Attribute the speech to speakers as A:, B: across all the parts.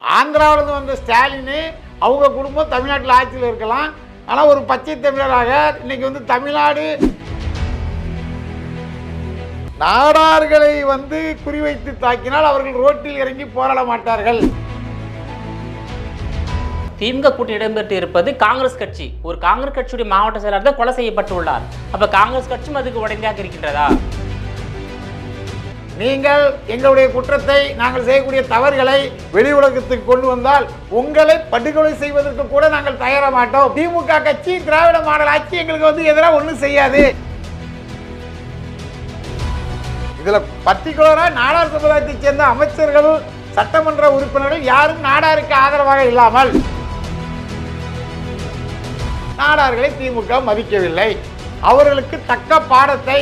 A: ஆந்திராவிலிருந்து வந்த ஸ்டாலின் அவங்க குடும்பம் தமிழ்நாட்டில் ஆட்சியில் இருக்கலாம். ஆனால் ஒரு பச்சை தமிழராக இன்னைக்கு வந்து தமிழ்நாடு நாடார்களை குறிவைத்து தாக்கினால் அவர்கள் ரோட்டில் இறங்கி போராட மாட்டார்கள்.
B: திமுக கூட்டணி இடம்பெற்று இருப்பது காங்கிரஸ் கட்சி. ஒரு காங்கிரஸ் கட்சியுடைய மாவட்ட செயலாளர் தான் கொலை செய்யப்பட்டுள்ளார். அப்ப காங்கிரஸ் கட்சியும் அதுக்கு உடனடியாக இருக்கின்றதா?
A: நீங்கள் எங்களுடைய குற்றத்தை, நாங்கள் செய்யக்கூடிய தவறுகளை வெளி உலகத்துக்கு கொண்டு வந்தால் உங்களை படுகொலை செய்வதற்கு கூட நாங்கள் தயார மாட்டோம். திமுக கட்சி திராவிட மாடல் ஆட்சி எங்களுக்கு எதிராக ஒன்றும் செய்யாது. இதுல பர்டிகுலரா நாடார் சமுதாயத்தை சேர்ந்த அமைச்சர்கள், சட்டமன்ற உறுப்பினர்கள் யாரும் நாடாருக்கு ஆதரவாக இல்லாமல் நாடார்களை திமுக மதிக்கவில்லை. அவர்களுக்கு தக்க பாடத்தை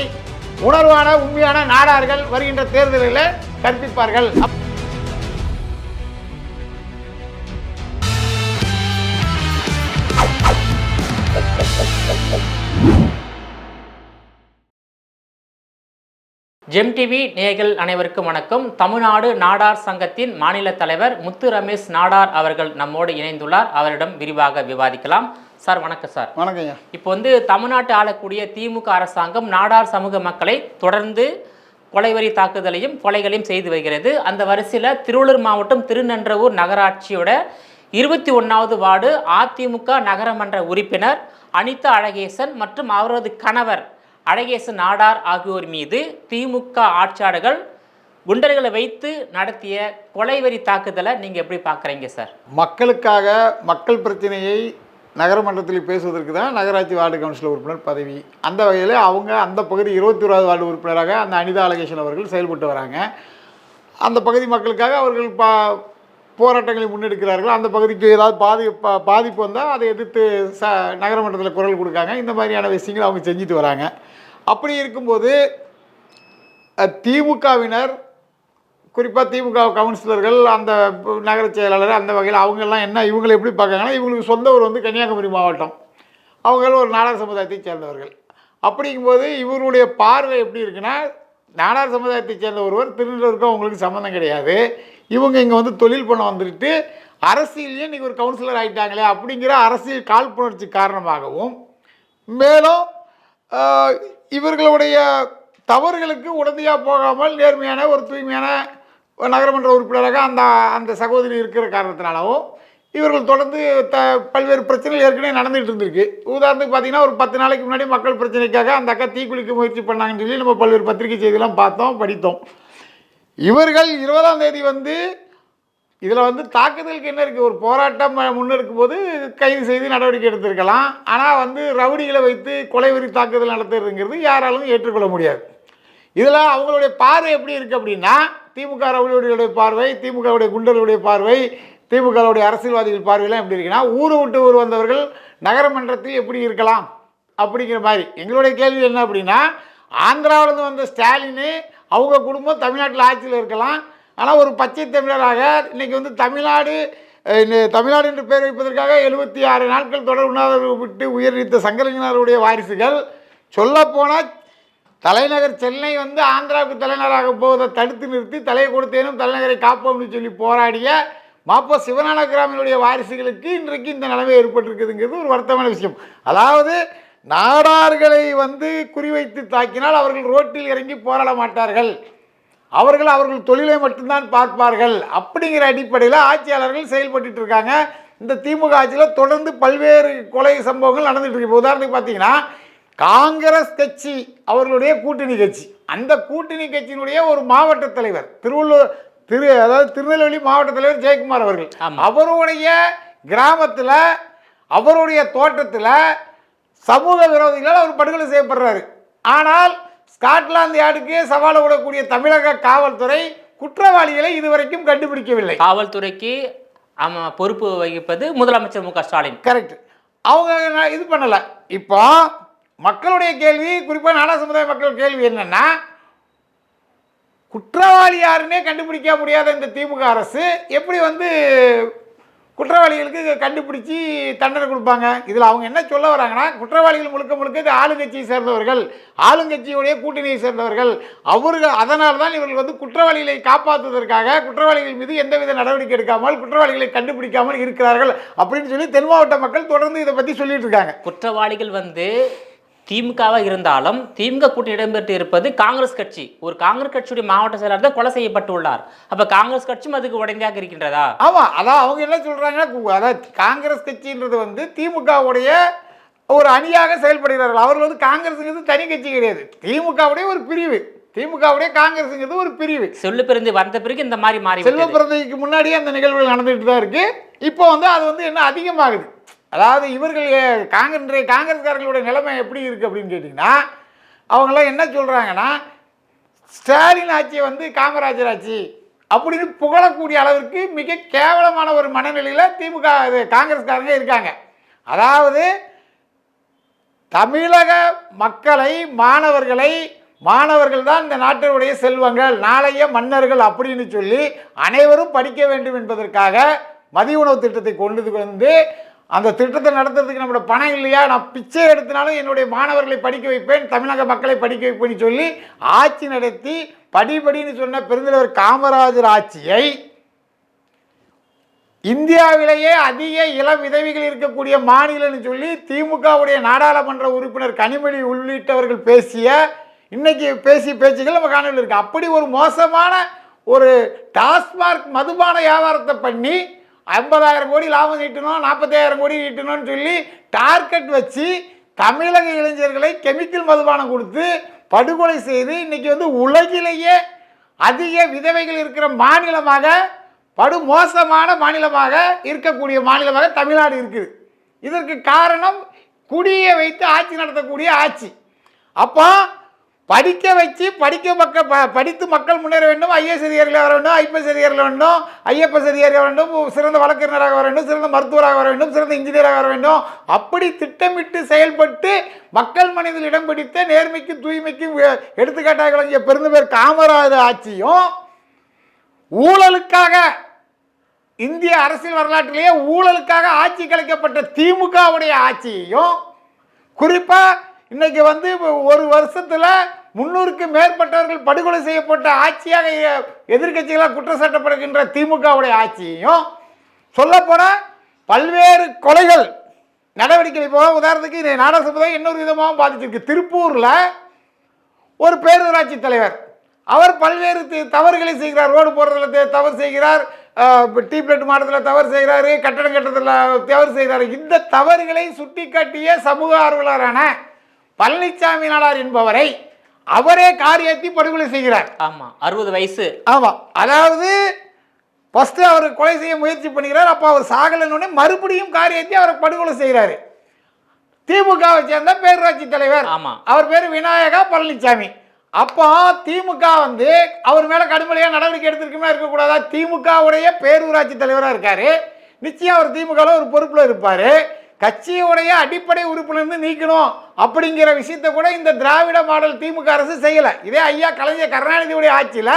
A: உணர்வான உண்மையான நாடார்கள் வருகின்ற தேர்தலில் கற்பிப்பார்கள்.
B: ஜெம் டிவி நேயர்கள் அனைவருக்கும் வணக்கம். தமிழ்நாடு நாடார் சங்கத்தின் மாநில தலைவர் முத்து ரமேஷ் நாடார் அவர்கள் நம்மோடு இணைந்துள்ளார். அவரிடம் விரிவாக விவாதிக்கலாம். சார் வணக்கம். சார்
A: வணக்கம்.
B: இப்போ தமிழ்நாட்டை ஆளக்கூடிய திமுக அரசாங்கம் நாடார் சமூக மக்களை தொடர்ந்து கொலைவரி தாக்குதலையும் கொலைகளையும் செய்து வருகிறது. அந்த வரிசையில் திருவள்ளூர் மாவட்டம் திருநன்றவூர் நகராட்சியோட 21வது வார்டு அதிமுக நகரமன்ற உறுப்பினர் அனிதா அழகேசன் மற்றும் அவரது கணவர் அழகேசன் நாடார் ஆகியோர் மீது திமுக ஆட்சியாளர்கள் குண்டர்களை வைத்து நடத்திய கொலைவெறி தாக்குதலை நீங்கள் எப்படி பார்க்குறீங்க சார்?
A: மக்களுக்காக மக்கள் பிரச்சனையை நகரமன்றத்தில் பேசுவதற்கு தான் நகராட்சி வார்டு கவுன்சிலர் உறுப்பினர் பதவி. அந்த வகையில் அவங்க அந்த பகுதி 21வது வார்டு உறுப்பினராக அந்த அனிதா அழகேசன் அவர்கள் செயல்பட்டு வராங்க. அந்த பகுதி மக்களுக்காக அவர்கள் போராட்டங்களை முன்னெடுக்கிறார்கள். அந்த பகுதிக்கு ஏதாவது பாதிப்பு வந்தால் அதை எதிர்த்து நகரமன்றத்தில் குரல் கொடுக்காங்க. இந்த மாதிரியான விஷயங்கள் அவங்க செஞ்சுட்டு வராங்க. அப்படி இருக்கும்போது திமுகவினர், குறிப்பாக திமுக கவுன்சிலர்கள், அந்த நகர செயலாளர், அந்த வகையில் அவங்கெல்லாம் இவங்களை எப்படி பார்க்காங்கன்னா, இவங்களுக்கு சொந்த ஊர் கன்னியாகுமரி மாவட்டம். அவங்களும் ஒரு நாடார் சமுதாயத்தை சேர்ந்தவர்கள். அப்படிங்கும்போது இவருடைய பார்வை எப்படி இருக்குன்னா, நாடார் சமுதாயத்தை சேர்ந்த ஒருவர் திருநெல்வேலிக்கும் அவங்களுக்கு சம்மந்தம் கிடையாது. இவங்க இங்கே தொழில் பண்ண வந்துட்டு அரசியலையே இன்றைக்கி ஒரு கவுன்சிலர் ஆகிட்டாங்களே அப்படிங்கிற அரசியல் காழ்ப்புணர்ச்சி காரணமாகவும், மேலும் இவர்களுடைய தவறுகளுக்கு உடனடியாக போகாமல் நேர்மையான ஒரு தூய்மையான நகரமன்ற உறுப்பினராக அந்த சகோதரி இருக்கிற காரணத்தினாலும் இவர்கள் தொடர்ந்து பல்வேறு பிரச்சனைகள் ஏற்கனவே நடந்துகிட்டு இருந்திருக்கு. உதாரணத்துக்கு பார்த்தீங்கன்னா, ஒரு 10 நாளைக்கு முன்னாடி மக்கள் பிரச்சனைக்காக அந்த அக்கா தீக்குளிக்க முயற்சி பண்ணாங்கன்னு சொல்லி நம்ம பல்வேறு பத்திரிகை செய்தியெல்லாம் பார்த்தோம், படித்தோம். இவர்கள் 20ஆம் தேதி இதில் தாக்குதலுக்கு என்ன இருக்குது, ஒரு போராட்டம் முன்னெடுக்கும் போது கைது செய்து நடவடிக்கை எடுத்திருக்கலாம். ஆனால் ரவுடிகளை வைத்து கொலைவெறி தாக்குதல் நடத்துறதுங்கிறது யாராலும் ஏற்றுக்கொள்ள முடியாது. இதில் அவங்களுடைய பார்வை எப்படி இருக்குது அப்படின்னா, திமுக ரவுடிகளுடைய பார்வை, திமுகவுடைய குண்டர்களுடைய பார்வை, திமுகவுடைய அரசியல்வாதிகள் பார்வையெல்லாம் எப்படி இருக்குன்னா, ஊரை விட்டு ஊர் வந்தவர்கள் நகரமன்றத்தில் எப்படி இருக்கலாம் அப்படிங்கிற மாதிரி. எங்களுடைய கேள்வி என்ன அப்படின்னா, ஆந்திராவிலிருந்து வந்த ஸ்டாலின் அவங்க குடும்பம் தமிழ்நாட்டில் ஆட்சியில் இருக்கலாம். ஆனால் ஒரு பச்சை தமிழராக இன்றைக்கி தமிழ்நாடு என்று பெயர் வைப்பதற்காக 76 நாட்கள் தொடர் உண்ணாவிரதம் விட்டு உயிரிழந்த சங்கரலிங்கனாருடைய வாரிசுகள், சொல்லப்போனால் தலைநகர் சென்னை ஆந்திராவுக்கு தலைநகராக போவதை தடுத்து நிறுத்தி தலையை கொடுத்தேனும் தலைநகரை காப்போம்னு சொல்லி போராடிய மாப்போ சிவஞானகிராமனுடைய வாரிசுகளுக்கு இன்றைக்கு இந்த நிலைமை ஏற்பட்டிருக்குதுங்கிறது ஒரு வருத்தமான விஷயம். அதாவது நாடார்களை குறிவைத்து தாக்கினால் அவர்கள் ரோட்டில் இறங்கி போராட மாட்டார்கள், அவர்கள் தொழிலை மட்டும்தான் பார்ப்பார்கள் அப்படிங்கிற அடிப்படையில் ஆட்சியாளர்கள் செயல்பட்டு இருக்காங்க. இந்த திமுக ஆட்சியில் தொடர்ந்து பல்வேறு கொலை சம்பவங்கள் நடந்துட்டு இருக்கு. உதாரணத்துக்கு பார்த்தீங்கன்னா, காங்கிரஸ் கட்சி அவர்களுடைய கூட்டணி கட்சி, அந்த கூட்டணி கட்சியினுடைய ஒரு மாவட்ட தலைவர் திருநெல்வேலி மாவட்ட தலைவர் ஜெயக்குமார் அவர்கள், அவருடைய கிராமத்தில் அவருடைய தோட்டத்தில் சமூக விரோதிகளால் அவர் படுகொலை செய்யப்படுறாரு. ஆனால் ஸ்காட்லாந்து யார்டுக்கே சவால் விடக்கூடிய தமிழக காவல்துறை குற்றவாளிகளை இதுவரைக்கும் கண்டுபிடிக்கவில்லை.
B: காவல்துறைக்கு பொறுப்பு வகிப்பது முதலமைச்சர் மு க ஸ்டாலின்.
A: கரெக்ட். அவங்க இது பண்ணலை. இப்போ மக்களுடைய கேள்வி, குறிப்பாக நாடா சமுதாய மக்கள் கேள்வி என்னன்னா, குற்றவாளி யாருன்னே கண்டுபிடிக்க முடியாத இந்த திமுக அரசு எப்படி குற்றவாளிகளுக்கு கண்டுபிடிச்சி தண்டனை கொடுப்பாங்க. இதில் அவங்க என்ன சொல்ல வராங்கன்னா, குற்றவாளிகள் முழுக்க முழுக்க இது ஆளுங்கட்சியை சேர்ந்தவர்கள், ஆளுங்கட்சியுடைய கூட்டணியை சேர்ந்தவர்கள். அதனால தான் இவர்கள் வந்து குற்றவாளிகளை காப்பாற்றுவதற்காக குற்றவாளிகள் மீது எந்தவித நடவடிக்கை எடுக்காமல் குற்றவாளிகளை கண்டுபிடிக்காமல் இருக்கிறார்கள் அப்படின்னு சொல்லி தென் மாவட்ட மக்கள் தொடர்ந்து இதை பற்றி சொல்லிட்டு இருக்காங்க.
B: குற்றவாளிகள் வந்து திமுகவாக இருந்தாலும் திமுக கூட்டணி இடம்பெற்று இருப்பது காங்கிரஸ் கட்சி. ஒரு காங்கிரஸ் கட்சியுடைய மாவட்ட செயலாளர் தான் கொலை செய்யப்பட்டுள்ளார். அப்ப காங்கிரஸ் கட்சியும் அதுக்கு உடந்தையாக இருக்கின்றதா?
A: ஆமா, அதான் அவங்க என்ன சொல்றாங்கன்னா, அதாவது காங்கிரஸ் கட்சின்றது வந்து திமுகவுடைய ஒரு அணியாக செயல்படுகிறார்கள். அவர்கள் வந்து காங்கிரஸுங்கிறது தனி கட்சி கிடையாது, திமுகவுடைய ஒரு பிரிவு. திமுகவுடைய காங்கிரஸுங்கிறது ஒரு பிரிவு.
B: செல்வ பிறந்து வந்த பிறகு இந்த மாதிரி மாறி,
A: செல்வ பிறந்தைக்கு முன்னாடியே அந்த நிகழ்வுகள் நடந்துட்டு தான் இருக்கு. இப்போ வந்து அது வந்து என்ன அதிகமாகுது. அதாவது இவர்கள் காங்கிரஸ்காரர்களுடைய நிலைமை எப்படி இருக்குது அப்படின்னு கேட்டிங்கன்னா, அவங்களாம் என்ன சொல்கிறாங்கன்னா, ஸ்டாலின் ஆட்சியை வந்து காமராஜர் ஆட்சி அப்படின்னு புகழக்கூடிய அளவிற்கு மிக கேவலமான ஒரு மனநிலையில் திமுக காங்கிரஸ்காரங்க இருக்காங்க. அதாவது தமிழக மக்களை, மாணவர்கள் தான் இந்த நாட்டினுடைய செல்வங்கள், நாளைய மன்னர்கள் அப்படின்னு சொல்லி அனைவரும் படிக்க வேண்டும் என்பதற்காக மதிய உணவு திட்டத்தை கொண்டு வந்து அந்த திட்டத்தை நடத்துறதுக்கு நம்மளோட பணம் இல்லையா, நான் பிச்சை எடுத்தினாலும் என்னுடைய மாணவர்களை படிக்க வைப்பேன், தமிழக மக்களை படிக்க வைப்பேன்னு சொல்லி ஆட்சி நடத்தி படிப்படின்னு சொன்ன பெருந்தலைவர் காமராஜர் ஆட்சியை இந்தியாவிலேயே அதிக இளம் விதவிகள் இருக்கக்கூடிய மாநிலம்னு சொல்லி திமுகவுடைய நாடாளுமன்ற உறுப்பினர் கனிமொழி உள்ளிட்டவர்கள் இன்னைக்கு பேசிய பேச்சுகள் நம்ம காணொலியில் இருக்கு. அப்படி ஒரு மோசமான ஒரு டாஸ்மார்க் மதுபான வியாபாரத்தை பண்ணி 50,000 கோடி லாபம் ஈட்டணும், 40,000 கோடி ஈட்டணும்னு சொல்லி டார்கெட் வச்சு தமிழக இளைஞர்களை கெமிக்கல் மதுபானம் கொடுத்து படுகொலை செய்து இன்னைக்கு வந்து உலகிலேயே அதிக விதவைகள் இருக்கிற மாநிலமாக, படுமோசமான மாநிலமாக இருக்கக்கூடிய மாநிலமாக தமிழ்நாடு இருக்குது. இதற்கு காரணம் குடியை வைத்து ஆட்சி நடத்தக்கூடிய ஆட்சி. அப்போ படிக்க வச்சு படித்து மக்கள் முன்னேற வேண்டும், ஐஏஎஸ் அதிகாரிகள் வர வேண்டும், ஐபிஎஸ் அதிகாரிகள் வேண்டும், ஐஎஃப்எஸ் அதிகாரிகள் வர வேண்டும், சிறந்த வழக்கறிஞராக வர வேண்டும், சிறந்த மருத்துவராக வர வேண்டும், சிறந்த இன்ஜினியராக வர வேண்டும். அப்படி திட்டமிட்டு செயல்பட்டு மக்கள் மனதில் இடம் பிடித்த நேர்மைக்கும் தூய்மைக்கும் எடுத்துக்காட்டாக விளங்கிய பெருந்தலைவர் காமராஜர் ஆட்சியும், ஊழலுக்காக இந்திய அரசியல் வரலாற்றிலேயே ஊழலுக்காக ஆட்சி கலைக்கப்பட்ட திமுகவுடைய ஆட்சியையும், குறிப்பாக இன்னைக்கு வந்து ஒரு வருஷத்தில் 300க்கு மேற்பட்டவர்கள் படுகொலை செய்யப்பட்ட ஆட்சியாக எதிர்கட்சிகளாக குற்றச்சாட்டப்படுகின்ற திமுகவுடைய ஆட்சியையும், சொல்லப்போனால் பல்வேறு கொலைகள் நடவடிக்கை போக உதாரணத்துக்கு நாடக சமுதாயம் இன்னொரு விதமாகவும் பாதிச்சிருக்கு. திருப்பூரில் ஒரு பேரூராட்சி தலைவர், அவர் பல்வேறு தவறுகளை செய்கிறார். ரோடு போடுறதுல தவறு செய்கிறார், டீ பிளேட் மாடத்தில் தவறு செய்கிறாரு, கட்டடம் கட்டுறதுல தவறு செய்கிறார். இந்த தவறுகளை சுட்டி காட்டிய சமூக ஆர்வலரான பழனிசாமி நாடார் என்பவரை அவரே கார் ஏற்றி படுகொலை செய்கிறார்.
B: ஆமா, 60 வயசு.
A: ஆமா, அதாவது ஃபர்ஸ்ட் அவர் கொலை செய்ய முயற்சி பண்ணுகிறார். அப்போ அவர் சாகலன்னு மறுபடியும் கார் ஏற்றி அவரை படுகொலை செய்கிறாரு. திமுகவை சேர்ந்த பேரூராட்சி தலைவர், அவர் பேர் விநாயகா பழனிசாமி. அப்போ திமுக வந்து அவர் மேல கடுமையாக நடவடிக்கை எடுத்திருக்குமே இருக்கக்கூடாதா? திமுகவுடைய பேரூராட்சி தலைவராக இருக்காரு, நிச்சயம் அவர் திமுகவில் ஒரு பொறுப்பில் இருப்பார். கட்சியுடைய அடிப்படை உறுப்பிலிருந்து நீக்கணும் அப்படிங்கிற விஷயத்தை கூட இந்த திராவிட மாடல் திமுக அரசு செய்யலை. இதே ஐயா கலைஞர் கருணாநிதியுடைய ஆட்சியில்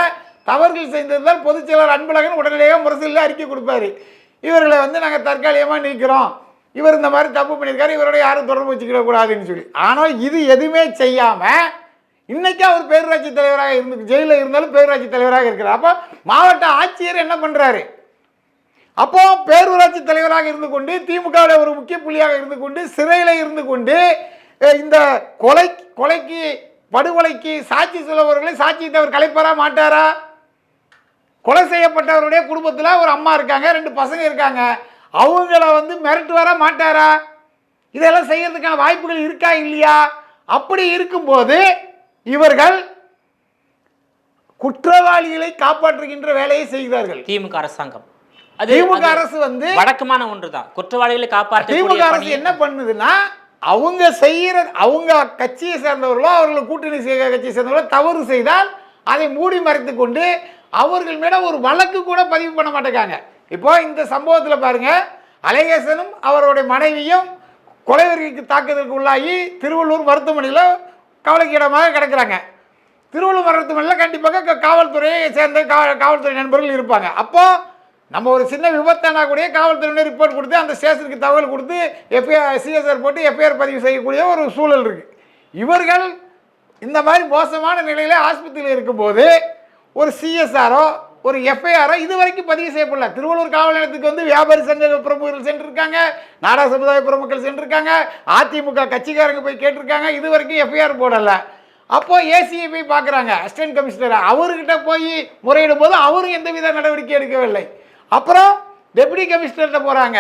A: தவறுகள் செய்திருந்தால் பொதுச் செயலாளர் அன்பழகன் உடனடியாக முரசில் அறிக்கை கொடுப்பாரு, இவர்களை வந்து நாங்கள் தற்காலிகமாக நீக்கிறோம், இவர் இந்த மாதிரி தப்பு பண்ணியிருக்காரு, இவரோட யாரும் தொடர்பு வச்சுக்கிட கூடாதுன்னு சொல்லி. ஆனால் இது எதுவுமே செய்யாமல் இன்னைக்கு அவர் பேரூராட்சி தலைவராக ஜெயிலில் இருந்தாலும் பேரூராட்சி தலைவராக இருக்கிறார். அப்போ மாவட்ட ஆட்சியர் என்ன பண்ணுறாரு? அப்போ பேரூராட்சி தலைவராக இருந்து கொண்டு திமுகவில் ஒரு முக்கிய புள்ளியாக இருந்து கொண்டு சிறையில் இருந்து கொண்டு இந்த கொலைக்கு படுகொலைக்கு சாட்சி சொல்லவர்களை சாட்சியத்தை அவர் கலைப்பாரா மாட்டாரா? கொலை செய்யப்பட்டவருடைய குடும்பத்தில் ஒரு அம்மா இருக்காங்க, 2 பசங்க இருக்காங்க, அவங்கள வந்து மிரட்டுவாரா மாட்டாரா? இதெல்லாம் செய்யறதுக்கான வாய்ப்புகள் இருக்கா இல்லையா? அப்படி இருக்கும்போது இவர்கள் குற்றவாளிகளை காப்பாற்றுகின்ற வேலையை செய்கிறார்கள்
B: திமுக அரசாங்கம்.
A: திமுக அரசு வந்து
B: வழக்கமான ஒன்றுதான், குற்றவாளிகளை காப்பாற்ற.
A: திமுக அரசு என்ன பண்ணுதுன்னா, அவங்க செய்யற அவங்க கட்சியை சேர்ந்தவர்களோ அவர்கள் கூட்டணி கட்சியை சேர்ந்தவர்களோ தவறு செய்தால் அதை மூடி மறைத்து கொண்டு அவர்கள் மேல ஒரு வழக்கு கூட பதிவு பண்ண மாட்டேங்காங்க. இப்போ இந்த சம்பவத்தில் பாருங்க, அழகேசனும் அவருடைய மனைவியும் கொலைவெறிக்கு தாக்குதலுக்கு உள்ளாகி திருவள்ளூர் மருத்துவமனையில் கவலைக்கிடமாக கிடக்கிறாங்க. திருவள்ளூர் மருத்துவமனையில் கண்டிப்பாக காவல்துறையை சேர்ந்த காவல்துறை நண்பர்கள் இருப்பாங்க. அப்போ நம்ம ஒரு சின்ன விபத்தானா கூட காவல்துறையினர் ரிப்போர்ட் கொடுத்து அந்த ஸ்டேஷனுக்கு தகவல் கொடுத்து எஃப்ஐஆர் சிஎஸ்ஆர் போட்டு எஃப்ஐஆர் பதிவு செய்யக்கூடிய ஒரு சூழல் இருக்குது. இவர்கள் இந்த மாதிரி மோசமான நிலையில் ஆஸ்பத்திரியில் இருக்கும்போது ஒரு சிஎஸ்ஆரோ ஒரு எஃப்ஐஆரோ இது வரைக்கும் பதிவு செய்யப்படல. திருவள்ளூர் காவல் நிலையத்துக்கு வந்து வியாபாரி சங்க பிரமுகர்கள் சென்றிருக்காங்க, நாடா சமுதாய பிரமுகர்கள் சென்றிருக்காங்க, அதிமுக கட்சிக்காரங்க போய் கேட்டிருக்காங்க, இது வரைக்கும் எஃப்ஐஆர் போடலை. அப்போது ஏசியை போய் பார்க்குறாங்க, அசிஸ்டன்ட் கமிஷனர், அவர்கிட்ட போய் முறையிடும் போது அவரும் எந்தவித நடவடிக்கை எடுக்கவில்லை. அப்புறம் டெபுட்டி கமிஷனர்கிட்ட போகிறாங்க,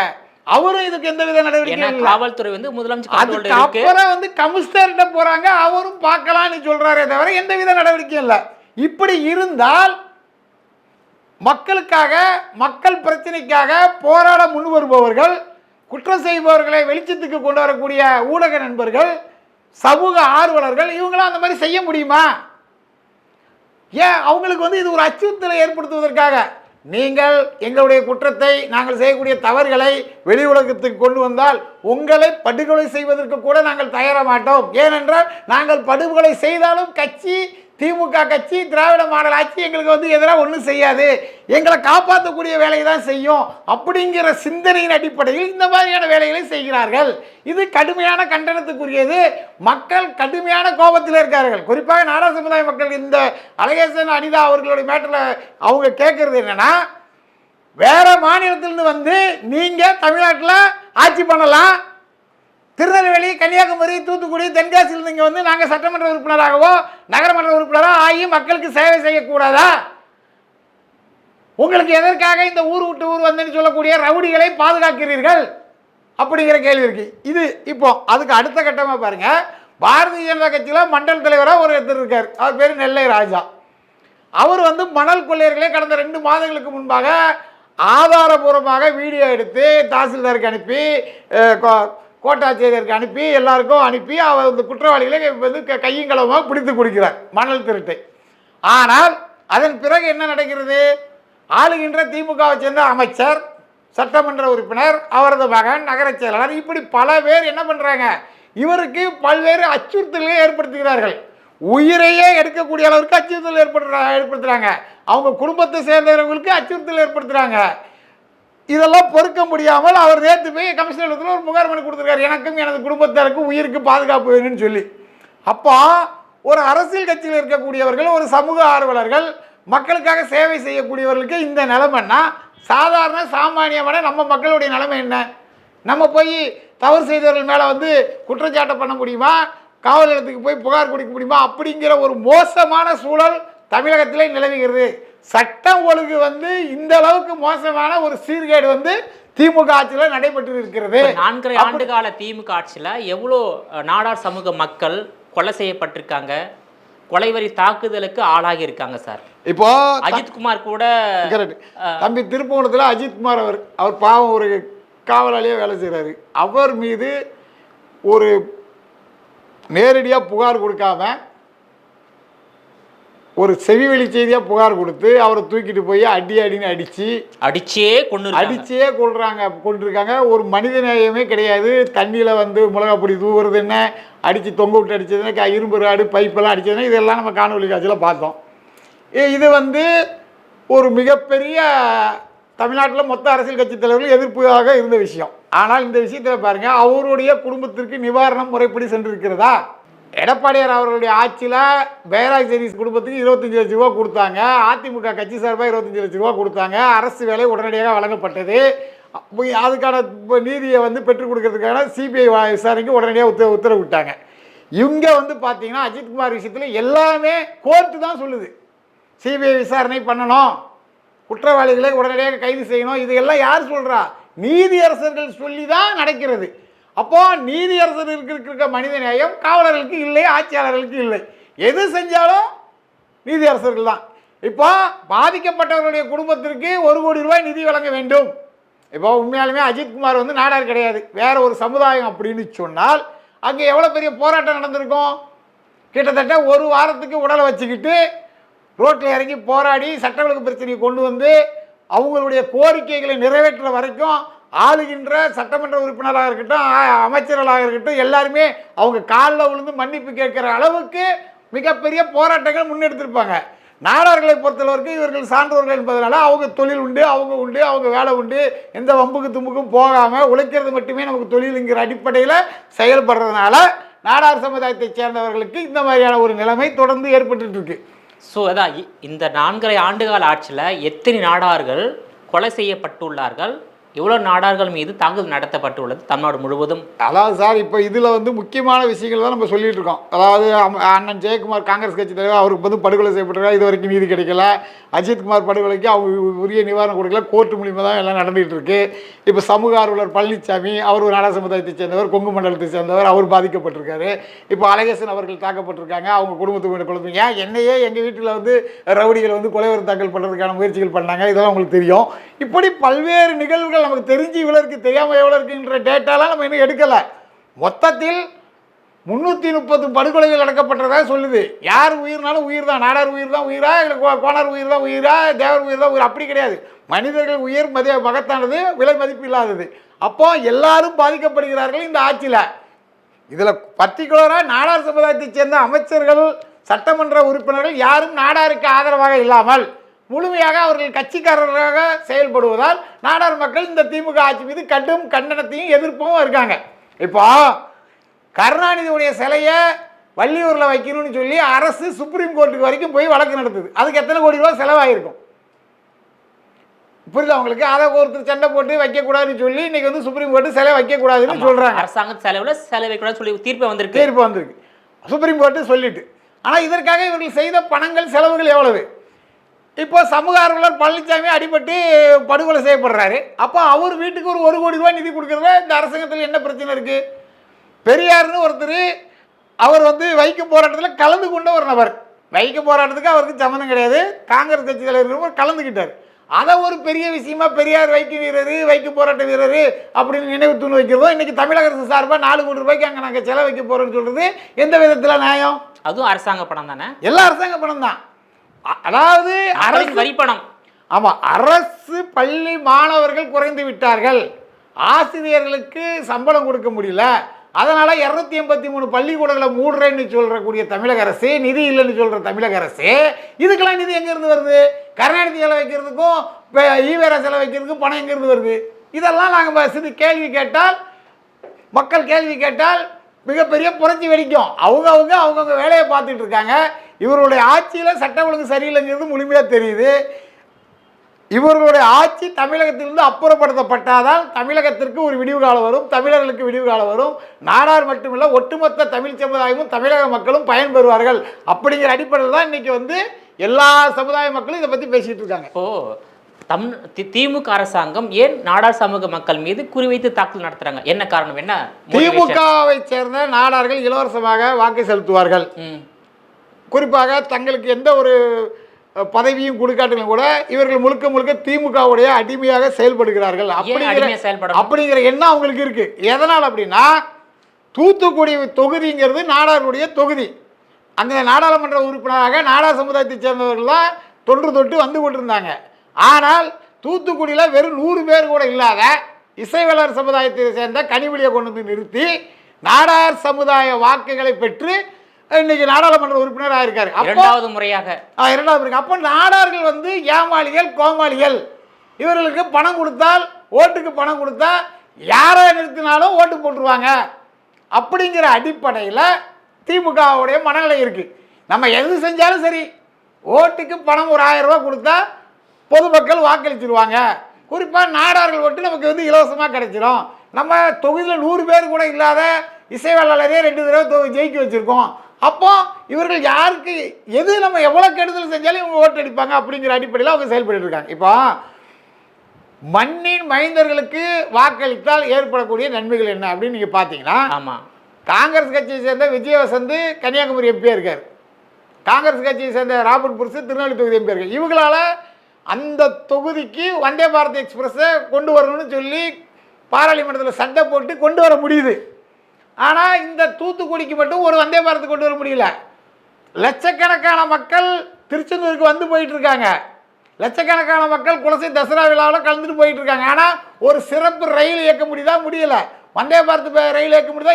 A: அவரும் இதுக்கு எந்தவித நடவடிக்கை இல்லை.
B: காவல்துறை வந்து முதலமைச்சர்
A: அப்புறம் வந்து கமிஷனர்கிட்ட போகிறாங்க, அவரும் பார்க்கலான்னு சொல்கிறாரே தவிர எந்தவித நடவடிக்கையும் இல்லை. இப்படி இருந்தால் மக்களுக்காக மக்கள் பிரச்சனைக்காக போராட முன் வருபவர்கள், குற்றம் செய்பவர்களை வெளிச்சத்துக்கு கொண்டு வரக்கூடிய ஊடக நண்பர்கள், சமூக ஆர்வலர்கள், இவங்களாம் அந்த மாதிரி செய்ய முடியுமா? ஏன் அவங்களுக்கு வந்து இது ஒரு அச்சுறுத்தலை ஏற்படுத்துவதற்காக நீங்கள் எங்களுடைய குற்றத்தை, நாங்கள் செய்யக்கூடிய தவறுகளை வெளி உலகத்துக்கு கொண்டு வந்தால் உங்களை படுகொலை செய்வதற்கு கூட நாங்கள் தயார மாட்டோம். ஏனென்றால் நாங்கள் படுகொலை செய்தாலும் கட்சி, திமுக கட்சி, திராவிட மாடல் ஆட்சி எங்களுக்கு வந்து எதிராக ஒன்றும் செய்யாது, எங்களை காப்பாற்றக்கூடிய வேலையை தான் செய்யும் அப்படிங்கிற சிந்தனையின் அடிப்படையில் இந்த மாதிரியான வேலைகளை செய்கிறார்கள். இது கடுமையான கண்டனத்துக்குரியது. மக்கள் கடுமையான கோபத்தில் இருக்கார்கள். குறிப்பாக நாடா சமுதாய மக்கள் இந்த அழகேசன், அனிதா அவர்களுடைய மேட்டரில் அவங்க கேட்கறது என்னன்னா, வேற மாநிலத்திலிருந்து வந்து நீங்கள் தமிழ்நாட்டில் ஆட்சி பண்ணலாம், திருநெல்வேலி, கன்னியாகுமரி, தூத்துக்குடி, தென்காசியில் இங்கே வந்து நாங்கள் சட்டமன்ற உறுப்பினராகவோ நகரமன்ற உறுப்பினராக ஆகி மக்களுக்கு சேவை செய்யக்கூடாதா? உங்களுக்கு எதற்காக இந்த ஊர் விட்டு ஊர் வந்துன்னு சொல்லக்கூடிய ரவுடிகளை பாதுகாக்கிறீர்கள் அப்படிங்கிற கேள்வி இருக்கு. இது இப்போ அதுக்கு அடுத்த கட்டமாக பாருங்க, பாரதிய ஜனதா கட்சியில் மண்டல் தலைவராக ஒரு ஒருத்தர் இருக்கார், அவர் பேர் நெல்லை ராஜா. அவர் வந்து மணல் கொள்ளையர்களே கடந்த 2 மாதங்களுக்கு முன்பாக ஆதாரபூர்வமாக வீடியோ எடுத்து தாசில்தாருக்கு அனுப்பி, கோட்டாட்சியருக்கு அனுப்பி, எல்லாருக்கும் அனுப்பி அவர் இந்த குற்றவாளிகளை வந்து கையங்களமாக பிடித்து கொடுக்கிறார் மணல் திருட்டை. ஆனால் அதன் பிறகு என்ன நடக்கிறது? ஆளுகின்ற திமுகவை சேர்ந்த அமைச்சர், சட்டமன்ற உறுப்பினர், அவரது மகன், நகரச் செயலாளர், இப்படி பல பேர் என்ன பண்ணுறாங்க, இவருக்கு பல்வேறு அச்சுறுத்தல்களை ஏற்படுத்துகிறார்கள். உயிரையே எடுக்கக்கூடிய அளவுக்கு அச்சுறுத்தல் ஏற்படுத்துகிறாங்க. அவங்க குடும்பத்தை சேர்ந்தவர்களுக்கு அச்சுறுத்தல் ஏற்படுத்துகிறாங்க. இதெல்லாம் பொறுக்க முடியாமல் அவர் நேற்று போய் கமிஷனர் ஒரு புகார் மனு கொடுத்துருக்காரு, எனக்கும் எனது குடும்பத்தாருக்கும் உயிருக்கு பாதுகாப்பு வேணும்னு சொல்லி. அப்போ ஒரு அரசியல் கட்சியில் இருக்கக்கூடியவர்கள், ஒரு சமூக ஆர்வலர்கள், மக்களுக்காக சேவை செய்யக்கூடியவர்களுக்கு இந்த நிலைமைன்னா சாதாரண சாமானியமான நம்ம மக்களுடைய நிலைமை என்ன? நம்ம போய் தவறு செய்தவர்கள் மேலே வந்து குற்றச்சாட்டை பண்ண முடியுமா? காவல் நிலையத்துக்கு போய் புகார் கொடுக்க முடியுமா? அப்படிங்கிற ஒரு மோசமான சூழல் தமிழகத்திலே நிலவுகிறது. சட்டம் ஒழுங்கு வந்து இந்த அளவுக்கு மோசமான ஒரு சீர்கேடு வந்து திமுக ஆட்சியில் நடைபெற்று இருக்கிறது.
B: 4 ஆண்டு கால திமுக ஆட்சியில் எவ்வளோ நாடார் சமூக மக்கள் கொலை செய்யப்பட்டிருக்காங்க, கொலைவரி தாக்குதலுக்கு ஆளாகி இருக்காங்க சார். இப்போ அஜித்குமார் கூட
A: தம்பி திருப்பூணத்தில் அஜித்குமார் அவர் பாவம் ஒரு காவலாளியாக வேலை செய்கிறாரு. அவர் மீது ஒரு நேரடியாக புகார் கொடுக்காம ஒரு செவிவெளி செய்தியாக புகார் கொடுத்து அவரை தூக்கிட்டு போய் அடின்னு அடிச்சே கொண்டிருக்காங்க. ஒரு மனித நேயமே கிடையாது. தண்ணியில் வந்து மிளகா பொடி தூவுறது என்ன, அடித்து தொங்க விட்டு அடித்ததுன்னா, இரும்பு ராடு பைப்பெல்லாம் அடித்ததுன்னா, இதெல்லாம் நம்ம காணொலி காட்சியில் பார்த்தோம். இது வந்து ஒரு மிகப்பெரிய தமிழ்நாட்டில் மொத்த அரசியல் கட்சி தலைவர்கள் எதிர்ப்பாக இருந்த விஷயம். ஆனால் இந்த விஷயத்தில் பாருங்கள், அவருடைய குடும்பத்திற்கு நிவாரணம் முறைப்படி சென்றிருக்கிறதா? எடப்பாடியார் அவர்களுடைய ஆட்சியில் பேராக் சர்வீஸ் குடும்பத்துக்கு 25 லட்ச ரூபா கொடுத்தாங்க. அதிமுக கட்சி சார்பாக 25 லட்ச ரூபா கொடுத்தாங்க. அரசு வேலை உடனடியாக வழங்கப்பட்டது. அதுக்கான நீதியை வந்து பெற்றுக் கொடுக்கறதுக்கான சிபிஐ விசாரணைக்கு உடனடியாக உத்தரவிட்டாங்க. இங்கே வந்து பார்த்தீங்கன்னா அஜித்குமார் விஷயத்தில் எல்லாமே கோர்ட்டு தான் சொல்லுது, சிபிஐ விசாரணை பண்ணணும், குற்றவாளிகளை உடனடியாக கைது செய்யணும். இதெல்லாம் யார் சொல்கிறா? நீதியரசர்கள் சொல்லி தான் நடக்கிறது. அப்போது நீதியரசர்களுக்கு இருக்க மனித நேயம் காவலர்களுக்கு இல்லை, ஆட்சியாளர்களுக்கு இல்லை. எது செஞ்சாலும் நீதியரசர்கள் தான். இப்போ பாதிக்கப்பட்டவர்களுடைய குடும்பத்திற்கு 1 கோடி ரூபாய் நிதி வழங்க வேண்டும். இப்போ உண்மையாலுமே அஜித்குமார் வந்து நாடார் கிடையாது, வேற ஒரு சமுதாயம் அப்படின்னு சொன்னால் அங்கே எவ்வளோ பெரிய போராட்டம் நடந்திருக்கும்? கிட்டத்தட்ட 1 வாரத்துக்கு உடலை வச்சுக்கிட்டு ரோட்டில் இறங்கி போராடி சட்ட ஒழுங்கு பிரச்சனையை கொண்டு வந்து அவங்களுடைய கோரிக்கைகளை நிறைவேற்றுற வரைக்கும் ஆளுகின்ற சட்டமன்ற உறுப்பினராக இருக்கட்டும், அமைச்சர்களாக இருக்கட்டும், எல்லாருமே அவங்க காலில் விழுந்து மன்னிப்பு கேட்குற அளவுக்கு மிகப்பெரிய போராட்டங்கள் முன்னெடுத்திருப்பாங்க. நாடார்களை பொறுத்தளவுக்கு இவர்கள் சான்றோர்கள் என்பதனால அவங்க தொழில் உண்டு, அவங்க வேலை உண்டு, எந்த வம்புக்கு தும்புக்கும் போகாமல் உழைக்கிறது மட்டுமே நமக்கு தொழிலுங்கிற அடிப்படையில் செயல்படுறதுனால நாடார் சமுதாயத்தைச் சேர்ந்தவர்களுக்கு இந்த மாதிரியான ஒரு நிலைமை தொடர்ந்து ஏற்பட்டு இருக்கு.
B: ஸோ அதான் இந்த 4.5 ஆண்டுகால ஆட்சியில் எத்தனை நாடார்கள் கொலை செய்யப்பட்டுள்ளார்கள், எவ்வளோ நாடார்கள் மீது தாக்குதல் நடத்தப்பட்டுள்ளது தமிழ்நாடு முழுவதும்?
A: அதாவது சார், இப்போ இதில் வந்து முக்கியமான விஷயங்கள் தான் நம்ம சொல்லிட்டு இருக்கோம். அதாவது அண்ணன் ஜெயக்குமார் காங்கிரஸ் கட்சி தலைவர், அவருக்கு வந்து படுகொலை செய்யப்பட்டிருக்காங்க, இது வரைக்கும் நீதி கிடைக்கல. அஜித்குமார் படுகொலைக்கு அவங்க உரிய நிவாரணம் கொடுக்கல, கோர்ட்டு மூலியமாக தான் எல்லாம் நடந்துகிட்டு இருக்கு. இப்போ சமூக ஆர்வலர் பழனிசாமி, அவர் ஒரு நாடார் சமுதாயத்தை சேர்ந்தவர், கொங்கு மண்டலத்தை சேர்ந்தவர், அவர் பாதிக்கப்பட்டிருக்காரு. இப்போ அழகேசன் அவர்கள் தாக்கப்பட்டிருக்காங்க, அவங்க குடும்பத்துக்கு குழந்தைங்க. என்னையே எங்கள் வீட்டில் வந்து ரவுடிகள் வந்து கொலைவரி தாக்கல் பண்ணுறதுக்கான முயற்சிகள் பண்ணாங்க, இதெல்லாம் உங்களுக்கு தெரியும். இப்படி பல்வேறு நிகழ்வுகள் நமக்கு தெரிஞ்சு இவ்வளோ இருக்குது, தெரியாமல் எவ்வளோ இருக்குன்ற டேட்டாலாம் நம்ம இன்னும் எடுக்கலை. மொத்தத்தில் 330 படுகொலைகள் நடக்கப்பட்டதாக சொல்லுது. யார் உயிர்னாலும் உயிர் தான், நாடார் உயிர் தான் உயிரா, இல்லை கோனார் உயிர் தான் உயிரா, தேவர் உயிர் தான் உயிர், அப்படி கிடையாது. மனிதர்கள் உயிர் மகத்தானது, விலை மதிப்பு இல்லாதது. அப்போ எல்லாரும் பாதிக்கப்படுகிறார்கள் இந்த ஆட்சியில். இதில் பர்டிகுலராக நாடார் சமுதாயத்தைச் சேர்ந்த அமைச்சர்கள், சட்டமன்ற உறுப்பினர்கள் யாரும் நாடாருக்கு ஆதரவாக இல்லாமல் முழுமையாக அவர்கள் கட்சிக்காரர்களாக செயல்படுவதால் நாடார் மக்கள் இந்த திமுக ஆட்சி மீது கடும் கண்டனத்தையும் எதிர்ப்பும் இருக்காங்க. இப்போ கருணாநிதியுடைய சிலையை வள்ளியூரில் வைக்கணும்னு சொல்லி அரசு சுப்ரீம் கோர்ட்டுக்கு வரைக்கும் போய் வழக்கு நடத்துது. அதுக்கு எத்தனை கோடி ரூபா செலவாகிருக்கும் புரியுது அவங்களுக்கு? அதை ஒருத்தர் சண்டை போட்டு வைக்கக்கூடாதுன்னு சொல்லி இன்னைக்கு வந்து சுப்ரீம் கோர்ட்டு சிலை வைக்கக்கூடாதுன்னு சொல்கிறாங்க.
B: அரசாங்க செலவில் சிலை வைக்கக்கூடாதுன்னு சொல்லி தீர்ப்பு வந்திருக்கு
A: சுப்ரீம் கோர்ட்டு சொல்லிட்டு. ஆனால் இதற்காக இவர்கள் செய்த பணங்கள் செலவுகள் எவ்வளவு? இப்போ சமூக ஆர்வலர் பழனிசாமி அடிபட்டு படுகொலை செய்யப்படுறாரு. அப்போ அவர் வீட்டுக்கு ஒரு 1 கோடி ரூபாய் நிதி கொடுக்குறத இந்த அரசாங்கத்தில் என்ன பிரச்சனை இருக்குது? பெரியார்னு ஒருத்தர், அவர் வந்து வைக்கம் போராட்டத்தில் கலந்து கொண்ட ஒரு நபர். வைக்கம் போராட்டத்துக்கு அவருக்கு சம்மந்தம் கிடையாது, காங்கிரஸ் கட்சி தலைவர் கலந்துக்கிட்டார். அதை ஒரு பெரிய விஷயமா பெரியார் வைக்கம் வீரர், வைக்கம் போராட்ட வீரர் அப்படின்னு நினைவு தூண் வைக்கிறதும் இன்னைக்கு தமிழக அரசு சார்பாக 4 கோடி ரூபாய்க்கு அங்கே நாங்கள் செலவு வைக்க போகிறோம்னு சொல்கிறது எந்த விதத்தில் நியாயம்?
B: அதுவும் அரசாங்க பணம் தானே?
A: எல்லாம் அரசாங்க பணம் தான். அதாவது
B: அரசு வரி பணம்.
A: ஆமாம், அரசு பள்ளி மாணவர்கள் குறைந்து விட்டார்கள், ஆசிரியர்களுக்கு சம்பளம் கொடுக்க முடியல, அதனால் 283 பள்ளிக்கூடங்களை மூடுறேன்னு சொல்கிறக்கூடிய தமிழக அரசு, நிதி இல்லைன்னு சொல்கிற தமிழக அரசு, இதுக்கெல்லாம் நிதி எங்கேருந்து வருது? கருணாநிதி செலவு வைக்கிறதுக்கும் ஈவேரா செலவு வைக்கிறதுக்கும் பணம் எங்கேருந்து வருது? இதெல்லாம் நாங்கள் கேள்வி கேட்டால், மக்கள் கேள்வி கேட்டால் மிகப்பெரிய புரட்சி வெடிக்கும். அவங்கவுங்க வேலையை பார்த்துட்டு இருக்காங்க. இவருடைய ஆட்சியில் சட்ட ஒழுங்கு சரியில்லைங்கிறது முழுமையாக தெரியுது. இவர்களுடைய ஆட்சி தமிழகத்திலிருந்து அப்புறப்படுத்தப்பட்டாதான் தமிழகத்திற்கு ஒரு விடிவு காலம் வரும், தமிழர்களுக்கு விடிவு காலம் வரும். நாடார் மட்டுமில்லை, ஒட்டுமொத்த தமிழ் சமுதாயமும் தமிழக மக்களும் பயன்பெறுவார்கள். அப்படிங்கிற அடிப்படையில் தான் இன்னைக்கு வந்து எல்லா சமுதாய மக்களும் இதை பற்றி பேசிகிட்டு இருக்காங்க.
B: திமுக அரசாங்கம் ஏன் நாடார் சமூக மக்கள் மீது குறிவைத்து தாக்குதல் நடத்துறாங்க? என்ன காரணம்? என்ன?
A: திமுகவை சேர்ந்த நாடார்கள் இலவசமாக வாக்கு செலுத்துவார்கள். குறிப்பாக தங்களுக்கு எந்த ஒரு பதவியும் கொடுக்காட்டிலும் கூட இவர்கள் முழுக்க திமுகவுடைய அடிமையாக செயல்படுகிறார்கள் அப்படிங்கிற எண்ணம் அவங்களுக்கு இருக்கு. எதனால் அப்படின்னா, தூத்துக்குடி தொகுதிங்கிறது நாடாருடைய தொகுதி. அந்த நாடாளுமன்ற உறுப்பினராக நாடார் சமுதாயத்தை சேர்ந்தவர்கள் தான் தொட்டு வந்து கொண்டிருந்தாங்க. ஆனால் தூத்துக்குடியில் வெறும் 100 பேர் கூட இல்லாத இசைவாளர் சமுதாயத்தை சேர்ந்த கனிமொழியை கொண்டு வந்து நிறுத்தி நாடார் சமுதாய வாக்குகளை பெற்று இன்னைக்கு நாடாளுமன்ற உறுப்பினராக இருக்காரு.
B: இரண்டாவது முறையாக.
A: அப்போ நாடார்கள் வந்து ஏமாளிகள், கோமாளிகள். இவர்களுக்கு பணம் கொடுத்தால், ஓட்டுக்கு பணம் கொடுத்தா யாரை நிறுத்தினாலும் ஓட்டு போட்டுருவாங்க அப்படிங்கிற அடிப்படையில் திமுகவுடைய மனநிலை இருக்கு. நம்ம எது செஞ்சாலும் சரி, ஓட்டுக்கு பணம் ஒரு 1000 ரூபா கொடுத்தா பொதுமக்கள் வாக்களிச்சிருவாங்க. குறிப்பாக நாடார்கள் ஓட்டு நமக்கு வந்து இலவசமாக கிடைச்சிடும். நம்ம தொகுதியில் 100 பேர் கூட இல்லாத இசைவாளரே 2 தடவை ஜெயிக்க வச்சுருக்கோம். அப்போ இவர்கள் யாருக்கு எது நம்ம எவ்வளோ கெடுதல் செஞ்சாலும் இவங்க ஓட்டு அடிப்பாங்க அப்படிங்கிற அடிப்படையில் அவங்க செயல்பட்டு இருக்காங்க. இப்போ மண்ணின் மைந்தர்களுக்கு வாக்களித்தால் ஏற்படக்கூடிய நன்மைகள் என்ன அப்படின்னு நீங்கள் பார்த்தீங்கன்னா,
B: ஆமாம்,
A: காங்கிரஸ் கட்சியை சேர்ந்த விஜயவசந்த் கன்னியாகுமரி எம்பியாக இருக்கார், காங்கிரஸ் கட்சியை சேர்ந்த ராபர்ட் புருஷ் திருநெல்வேலி தொகுதி எம்பியாக இருக்கார். இவங்களால் அந்த தொகுதிக்கு வந்தே பாரத் எக்ஸ்பிரஸை கொண்டு வரணும்னு சொல்லி பாராளுமன்றத்தில் சண்டை போட்டு கொண்டு வர முடியுது. ஆனால் இந்த தூத்துக்குடிக்கு மட்டும் ஒரு வந்தே பாரத்தை கொண்டு வர முடியல. லட்சக்கணக்கான மக்கள் திருச்செந்தூருக்கு வந்து போயிட்டு இருக்காங்க, லட்சக்கணக்கான மக்கள் குலசை தசரா விழாவில் கலந்துட்டு போயிட்டு இருக்காங்க. ஆனால் ஒரு சிறப்பு ரயில் இயக்க முடியல. வந்தே பாரத் ரயில் இயக்க முடியுதா?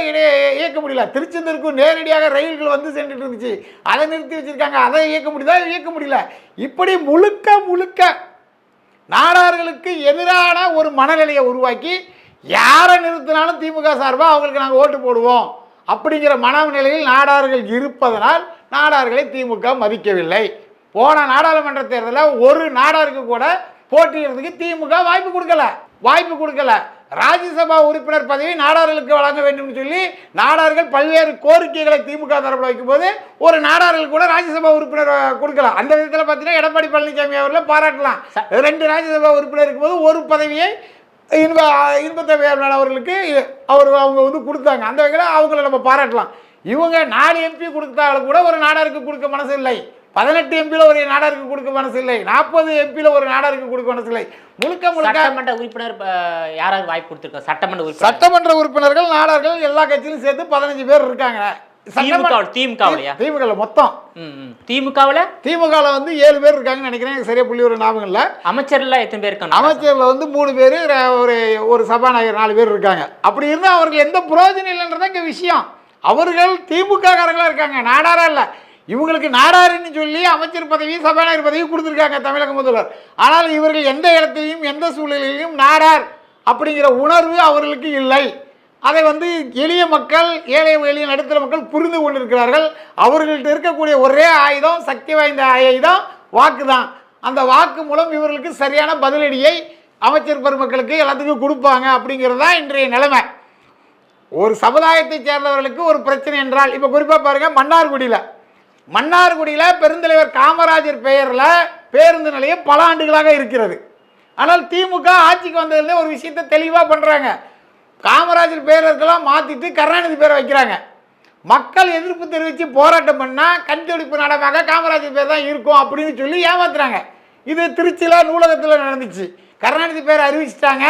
A: இயக்க முடியல. திருச்செந்தூருக்கு நேரடியாக ரயில்கள் வந்து சென்றுட்டு இருந்துச்சு, அதை நிறுத்தி வச்சிருக்காங்க. அதை இயக்க முடியுதா? இயக்க முடியல. இப்படி முழுக்க முழுக்க நாடார்களுக்கு எதிரான ஒரு மனநிலையை உருவாக்கி யாரை நிறுத்தினாலும் திமுக சார்பாக அவங்களுக்கு நாங்கள் ஓட்டு போடுவோம் அப்படிங்கிற மனநிலையில் நாடார்கள் இருப்பதனால் நாடார்களை திமுக மதிக்கவில்லை. போன நாடாளுமன்ற தேர்தலில் ஒரு நாடாருக்கு கூட போட்டியிடுறதுக்கு திமுக வாய்ப்பு கொடுக்கல. ராஜ்யசபா உறுப்பினர் பதவி நாடார்களுக்கு வழங்க வேண்டும் சொல்லி நாடார்கள் பல்வேறு கோரிக்கைகளை திமுக தரப்பில் வைக்கும்போது ஒரு நாடார்கள் கூட ராஜ்யசபா உறுப்பினர் கொடுக்கல. அந்த விதத்தில் பார்த்தீங்கன்னா எடப்பாடி பழனிசாமி அவர்களை பாராட்டலாம். 2 ராஜ்யசபா உறுப்பினர் இருக்கும்போது ஒரு பதவியை இன்பத்தவையாளர் அவர்களுக்கு அவங்க வந்து கொடுத்தாங்க. அந்த வகையில் அவங்கள நம்ம பாராட்டலாம். இவங்க 4 எம்பி கொடுத்தாலும் கூட ஒரு நாடாருக்கு கொடுக்க மனசு இல்லை. 18 எம்பியில் ஒரு நாடாருக்கு கொடுக்க மனசு இல்லை. 40 எம்பியில் ஒரு நாடாருக்கு கொடுக்க மனசு இல்லை. முழுக்க
B: சட்டமன்ற உறுப்பினர் யாராவது வாய்ப்பு கொடுத்துருக்காங்க?
A: சட்டமன்ற உறுப்பினர்கள் நாடார்கள் எல்லா கட்சியிலும் சேர்த்து 15 பேர் இருக்காங்க.
B: திமுக
A: மொத்தம்
B: திமுகவில்
A: வந்து 7 பேர் இருக்காங்கன்னு நினைக்கிறேன். சரியா புள்ளி ஒரு ஞாபகம் இல்லை.
B: அமைச்சர்ல எத்தனை பேர் இருக்காங்க?
A: அமைச்சர்ல வந்து 3 பேர், ஒரு சபாநாயகர் 4 பேர் இருக்காங்க. அப்படி இருந்தால் அவர்கள் எந்த பிரயோஜனம் இல்லைன்றதான் இங்கே விஷயம். அவர்கள் திமுக காரங்களா இருக்காங்க, நாடாரா இல்லை. இவங்களுக்கு நாடாருன்னு சொல்லி அமைச்சர் பதவி சபாநாயகர் பதவி கொடுத்துருக்காங்க தமிழக முதல்வர். ஆனால் இவர்கள் எந்த இடத்திலையும் எந்த சூழ்நிலையிலையும் நாடார் அப்படிங்கிற உணர்வு அவர்களுக்கு இல்லை. அதை வந்து எளிய மக்கள், எளிய நடுத்தர மக்கள் புரிந்து கொண்டிருக்கிறார்கள். அவர்கள்ட்ட இருக்கக்கூடிய ஒரே ஆயுதம், சக்தி வாய்ந்த ஆயுதம் வாக்கு தான். அந்த வாக்கு மூலம் இவர்களுக்கு சரியான பதிலடியை அமைச்சர் பெருமக்களுக்கு எல்லாத்துக்கும் கொடுப்பாங்க அப்படிங்கிறது தான் இன்றைய நிலைமை. ஒரு சமுதாயத்தை சேர்ந்தவர்களுக்கு ஒரு பிரச்சனை என்றால், இப்போ குறிப்பாக பாருங்கள், மன்னார்குடியில் பெருந்தலைவர் காமராஜர் பெயரில் பேருந்து நிலையம் பல ஆண்டுகளாக இருக்கிறது. ஆனால் திமுக ஆட்சிக்கு வந்ததுலேயே ஒரு விஷயத்தை தெளிவாக பண்ணுறாங்க. காமராஜர் பேரெல்லாம் மாற்றிட்டு கருணாநிதி பேரை வைக்கிறாங்க. மக்கள் எதிர்ப்பு தெரிவித்து போராட்டம் பண்ணால் கண்துடைப்பு நாடகமாக காமராஜர் பேர் தான் இருக்கும் அப்படின்னு சொல்லி ஏமாத்துறாங்க. இது திருச்சியில் நூலகத்தில் நடந்துச்சு. கருணாநிதி பேரை அறிவிச்சிட்டாங்க,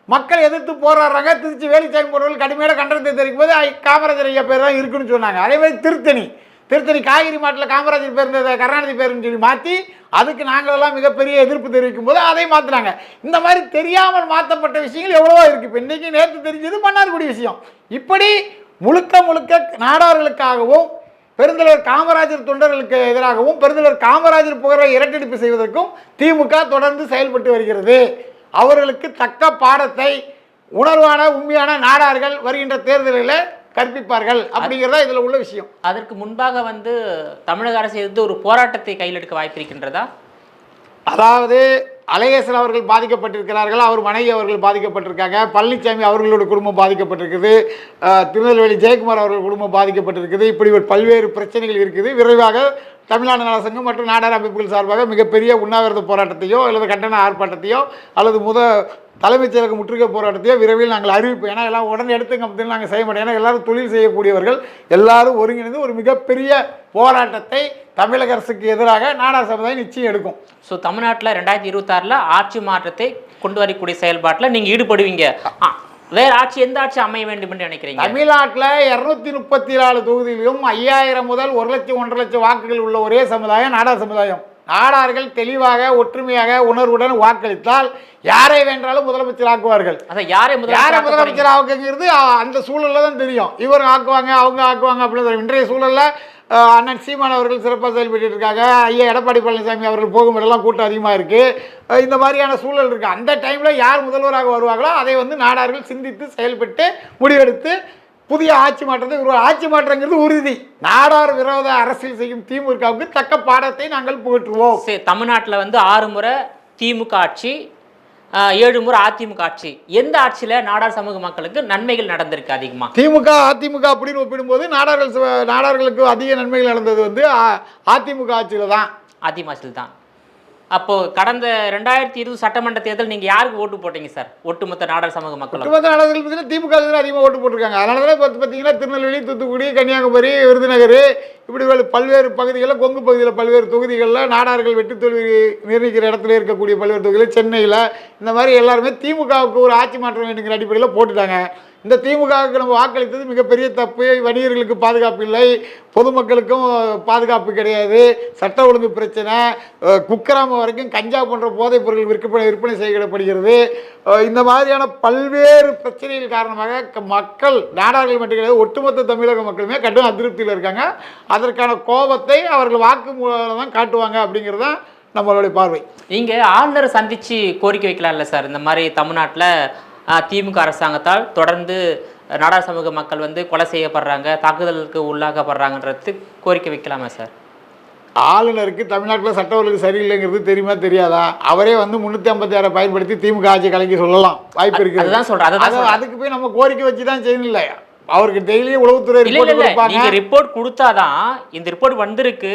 A: மக்கள் எதிர்த்து போராடுறாங்க. திருச்சி வேலுச்சாமி போன்றவர்கள் கடுமையான கண்டனத்தை தெரிவிக்கும் போது காமராஜர் ஐயா பேர் தான் இருக்குன்னு சொன்னாங்க. அதே மாதிரி திருத்தணி காய்கறி மாட்டில் காமராஜர் பேர் இருந்ததை கருணாநிதி பேருன்னு சொல்லி மாற்றி அதுக்கு நாங்களெல்லாம் மிகப்பெரிய எதிர்ப்பு தெரிவிக்கும் போது அதை மாற்றுறாங்க. இந்த மாதிரி தெரியாமல் மாற்றப்பட்ட விஷயங்கள் எவ்வளவோ இருக்குது. இப்போ இன்றைக்கி நேற்று தெரிஞ்சது மன்னார்குடி விஷயம். இப்படி முழுக்க முழுக்க நாடார்களுக்காகவும் பெருந்தலைவர் காமராஜர் தொண்டர்களுக்கு எதிராகவும் பெருந்தலைவர் காமராஜர் புகழை இரட்டடிப்பு செய்வதற்கும் திமுக தொடர்ந்து செயல்பட்டு வருகிறது. அவர்களுக்கு தக்க பாடத்தை உணர்வான உண்மையான நாடார்கள் வருகின்ற தேர்தலில் கற்பிப்பார்கள் அப்படிங்கிறதா இதில் உள்ள விஷயம்.
B: அதற்கு முன்பாக வந்து தமிழக அரசு எதிர்த்து ஒரு போராட்டத்தை கையில் எடுக்க வாய்ப்பு இருக்கின்றதா?
A: அதாவது அழகேசன் அவர்கள் பாதிக்கப்பட்டிருக்கிறார்கள், அவர் மனைவி அவர்கள் பாதிக்கப்பட்டிருக்காங்க, பழனிசாமி அவர்களோட குடும்பம் பாதிக்கப்பட்டிருக்குது, திருநெல்வேலி ஜெயக்குமார் அவர்கள் குடும்பம் பாதிக்கப்பட்டிருக்குது. இப்படி பல்வேறு பிரச்சனைகள் இருக்குது. விரைவாக தமிழ்நாடு நலசங்கம் மற்றும் நாடார் அமைப்புகள் சார்பாக மிகப்பெரிய உண்ணாவிரத போராட்டத்தையோ அல்லது கண்டன ஆர்ப்பாட்டத்தையோ அல்லது தலைமைச் செயலக முற்றுகை போராட்டத்தையோ விரைவில் நாங்கள் அறிவிப்போம். ஏன்னா எல்லாம் உடனே எடுத்துங்க அப்படின்னு நாங்கள் செய்ய மாட்டோம். ஏன்னா எல்லாரும் தொழில் செய்யக்கூடியவர்கள், எல்லாரும் ஒருங்கிணைந்து ஒரு மிகப்பெரிய போராட்டத்தை தமிழக அரசுக்கு எதிராக நாடார் சமுதாயம் நிச்சயம் எடுக்கும்.
B: ஸோ தமிழ்நாட்டில் 2026 ஆட்சி மாற்றத்தை கொண்டு வரக்கூடிய செயல்பாட்டில் நீங்கள் ஈடுபடுவீங்க. வேற ஆட்சி எந்த ஆட்சி அமைய வேண்டும் என்று நினைக்கிறீங்க?
A: தமிழ்நாட்டில் 234 தொகுதியிலும் 5000 முதல் 1 லட்சம் 1.5 லட்சம் வாக்குகள் உள்ள ஒரே சமுதாயம் நாடார் சமுதாயம். நாடார்கள் தெளிவாக ஒற்றுமையாக உணர்வுடன் வாக்களித்தால் யாரை வேண்டாலும் முதலமைச்சர் ஆக்குவார்கள்.
B: யாரை
A: முதலமைச்சர் ஆக்குங்கிறது அந்த சூழலில் தான் தெரியும். இவர் ஆக்குவாங்க, அவங்க ஆக்குவாங்க அப்படின்னு. இன்றைய சூழலில் அண்ணன் சீமான் அவர்கள் சிறப்பாக செயல்பட்டு இருக்காங்க. ஐயா எடப்பாடி பழனிசாமி அவர்கள் போகும்போதெல்லாம் கூட்டம் அதிகமாக இருக்குது. இந்த மாதிரியான சூழல் இருக்குது. அந்த டைமில் யார் முதல்வராக வருவாங்களோ அதை வந்து நாடார்கள் சிந்தித்து செயல்பட்டு முடிவெடுத்து புதிய ஆட்சி மாற்றத்தை ஆட்சி மாற்றங்கிறது உறுதி. நாடார் விரோத அரசியல் செய்யும் திமுகவுக்கு தக்க பாடத்தை நாங்கள் புகற்றுவோம்.
B: சரி, தமிழ்நாட்டில் வந்து 6 முறை திமுக ஆட்சி, 7 முறை அதிமுக ஆட்சி. எந்த ஆட்சியில் நாடார் சமூக மக்களுக்கு நன்மைகள் நடந்திருக்கு அதிகமாக?
A: திமுக அதிமுக அப்படின்னு ஒப்பிடும்போது நாடார்களுக்கு அதிக நன்மைகள் நடந்தது வந்து அதிமுக ஆட்சியில் தான்.
B: அதிமுக ஆட்சியில் தான். அப்போது கடந்த 2020 சட்டமன்ற தேர்தல் நீங்கள் யாருக்கு ஓட்டு போட்டீங்க சார்? ஒட்டுமொத்த நாடார் சமூக மக்கள்
A: ஒட்டுமொத்த நாடார்கள் பார்த்தீங்கன்னா திமுக அதிகமாக ஓட்டு போட்டிருக்காங்க. அதனால தான் பார்த்தீங்கன்னா திருநெல்வேலி, தூத்துக்குடி, கன்னியாகுமரி, விருதுநகர் இப்படி பல்வேறு பகுதிகளில், கொங்கு பகுதியில் பல்வேறு தொகுதிகளில் நாடார்கள் வெற்றி தோல்வி நிர்ணயிக்கிற இடத்துல இருக்கக்கூடிய பல்வேறு தொகுதிகள், சென்னையில் இந்த மாதிரி எல்லாருமே திமுகவுக்கு ஒரு ஆட்சி மாற்றம் வேண்டுங்கிற அடிப்படையில் போட்டுட்டாங்க. இந்த திமுகவுக்கு நம்ம வாக்களித்தது மிகப்பெரிய தப்பு. வணிகர்களுக்கு பாதுகாப்பு இல்லை, பொதுமக்களுக்கும் பாதுகாப்பு கிடையாது, சட்ட ஒழுங்கு பிரச்சனை, குக்கிராமம் வரைக்கும் கஞ்சா போன்ற போதைப் பொருட்கள் விற்பனை செய்யப்படுகிறது. இந்த மாதிரியான பல்வேறு பிரச்சனைகள் காரணமாக மக்கள், நாடார்கள் மட்டும் கிடையாது, ஒட்டுமொத்த தமிழக மக்களுமே கடும் அதிருப்தியில் இருக்காங்க. அதற்கான கோபத்தை அவர்கள் வாக்கு மூலம் தான் காட்டுவாங்க அப்படிங்கிறது தான் நம்மளுடைய பார்வை.
B: நீங்கள் ஆளுநரை சந்தித்து கோரிக்கை வைக்கலாம்ல சார்? இந்த மாதிரி தமிழ்நாட்டில் திமுக அரசாங்கத்தால் தொடர்ந்து நாடார் சமூக மக்கள் வந்து கொலை செய்யப்படுறாங்க, தாக்குதலுக்கு உள்ளாக்கப்படுறாங்கன்றது கோரிக்கை வைக்கலாமா சார்?
A: ஆளுநருக்கு தமிழ்நாட்டில் சட்ட ஒழுங்கு சரியில்லைங்கிறது தெரியுமா தெரியாதா? அவரே வந்து 356 பயன்படுத்தி திமுக ஆட்சி கலைக்கு சொல்லலாம், வாய்ப்பு இருக்கு.
B: அதுதான் சொல்கிறேன்.
A: அதுக்கு போய் நம்ம கோரிக்கை வச்சு தான் செய்யணும் இல்லை. அவருக்கு டெய்லியும் உளவுத்துறை
B: ரிப்போர்ட் கொடுத்தாதான் இந்த ரிப்போர்ட் வந்திருக்கு,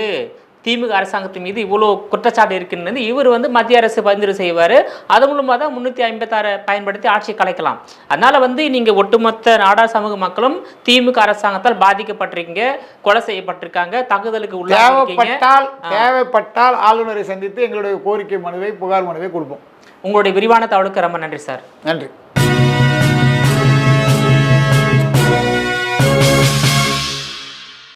B: திமுக அரசாங்கத்து மீது இவ்வளோ குற்றச்சாட்டு இருக்குன்னு இவர் வந்து மத்திய அரசு பரிந்துரை செய்வார். அது மூலமாக தான் 356 பயன்படுத்தி ஆட்சி கலைக்கலாம். அதனால வந்து நீங்கள் ஒட்டுமொத்த நாடார் சமூக மக்களும் திமுக அரசாங்கத்தால் பாதிக்கப்பட்டிருக்கீங்க, கொலை செய்யப்பட்டிருக்காங்க, தாக்குதலுக்கு
A: தேவைப்பட்டால் ஆளுநரை சந்தித்து எங்களுடைய கோரிக்கை மனுவை, புகார் மனுவை கொடுப்போம்.
B: உங்களுடைய விரிவான தகவலுக்கு ரொம்ப நன்றி சார்.
A: நன்றி.